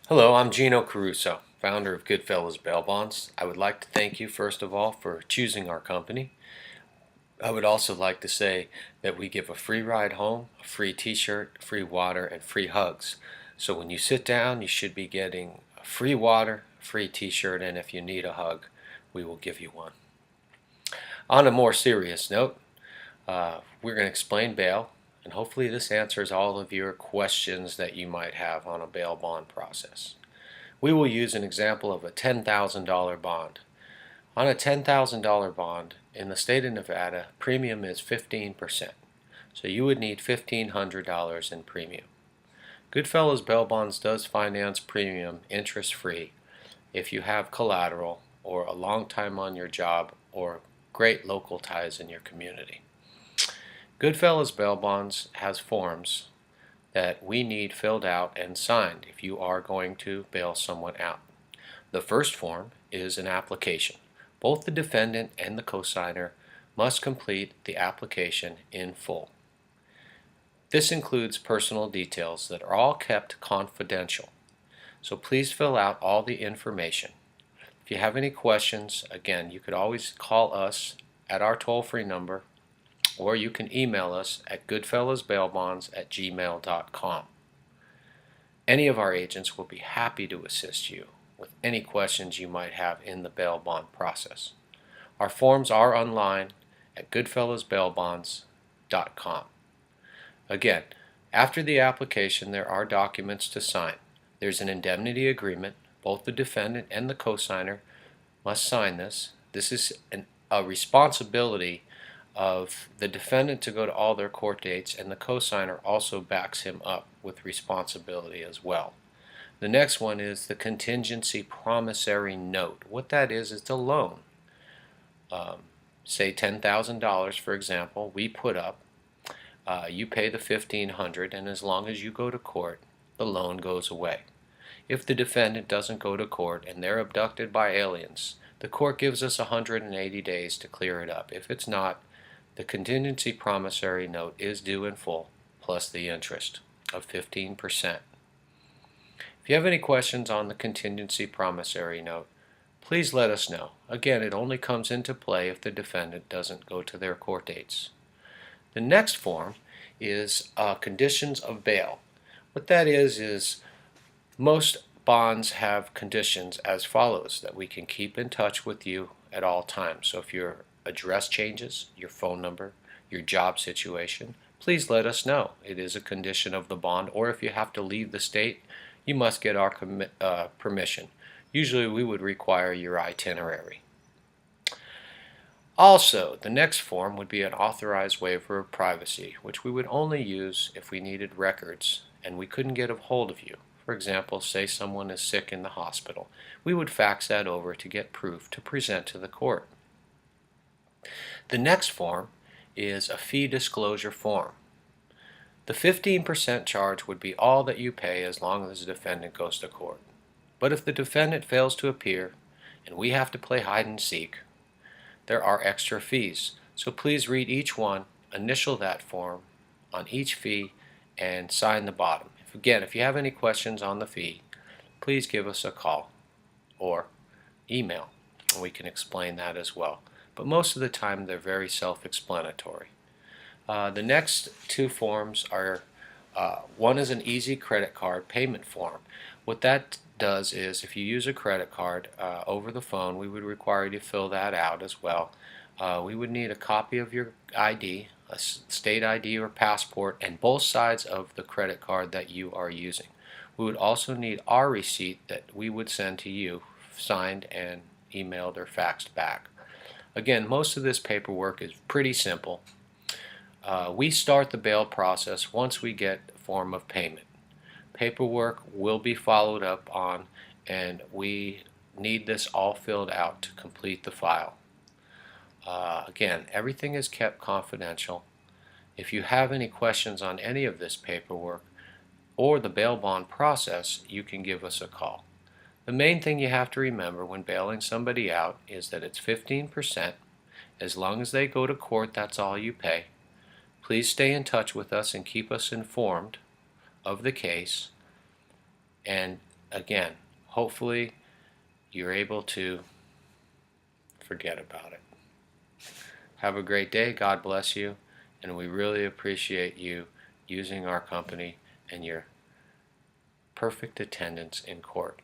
Hello, I'm Gino Caruso, founder of GoodFellas Bail Bonds. I would like to thank you, first of all, for choosing our company. I would also like to say that we give a free ride home, a free t-shirt, free water, and free hugs. So when you sit down, you should be getting a free water, free t-shirt, and if you need a hug, we will give you one. On a more serious note, we're going to explain bail, and hopefully this answers all of your questions that you might have on a bail bond process. We will use an example of a $10,000 bond. On a $10,000 bond, in the state of Nevada, premium is 15%. So you would need $1,500 in premium. GoodFellas Bail Bonds does finance premium interest-free if you have collateral or a long time on your job or great local ties in your community. GoodFellas Bail Bonds has forms that we need filled out and signed if you are going to bail someone out. The first form is an application. Both the defendant and the cosigner must complete the application in full. This includes personal details that are all kept confidential. So please fill out all the information. If you have any questions, again, you could always call us at our toll-free number, or you can email us at goodfellasbailbonds@gmail.com. Any of our agents will be happy to assist you with any questions you might have in the bail bond process. Our forms are online at goodfellasbailbonds.com. Again, after the application there are documents to sign. There's an indemnity agreement. Both the defendant and the cosigner must sign this. This is a responsibility of the defendant to go to all their court dates, and the cosigner also backs him up with responsibility as well. The next one is the contingency promissory note. What that is it's a loan. Say $10,000 for example, we put up, you pay the $1,500, and as long as you go to court, the loan goes away. If the defendant doesn't go to court and they're abducted by aliens, the court gives us 180 days to clear it up. If it's not, the contingency promissory note is due in full, plus the interest of 15%. If you have any questions on the contingency promissory note, please let us know. Again, it only comes into play if the defendant doesn't go to their court dates. The next form is conditions of bail. What that is most bonds have conditions as follows: that we can keep in touch with you at all times. So if your address changes, your phone number, your job situation, please let us know. It is a condition of the bond. Or if you have to leave the state, you must get our permission. Usually we would require your itinerary. Also, the next form would be an authorized waiver of privacy, which we would only use if we needed records and we couldn't get a hold of you. For example, say someone is sick in the hospital. We would fax that over to get proof to present to the court. The next form is a fee disclosure form. The 15% charge would be all that you pay as long as the defendant goes to court. But if the defendant fails to appear and we have to play hide and seek, there are extra fees. So please read each one, initial that form on each fee, and sign the bottom. Again, if you have any questions on the fee, please give us a call or email, and we can explain that as well. But most of the time they're very self-explanatory. The next two forms are, one is an easy credit card payment form. What that does is if you use a credit card over the phone, we would require you to fill that out as well. We would need a copy of your ID, a state ID or passport, and both sides of the credit card that you are using. We would also need our receipt that we would send to you, signed and emailed or faxed back. Again, most of this paperwork is pretty simple. We start the bail process once we get a form of payment. Paperwork will be followed up on, and we need this all filled out to complete the file. Again, everything is kept confidential. If you have any questions on any of this paperwork or the bail bond process, you can give us a call. The main thing you have to remember when bailing somebody out is that it's 15%. As long as they go to court, that's all you pay. Please stay in touch with us and keep us informed of the case. And again, hopefully you're able to forget about it. Have a great day. God bless you. And we really appreciate you using our company and your perfect attendance in court.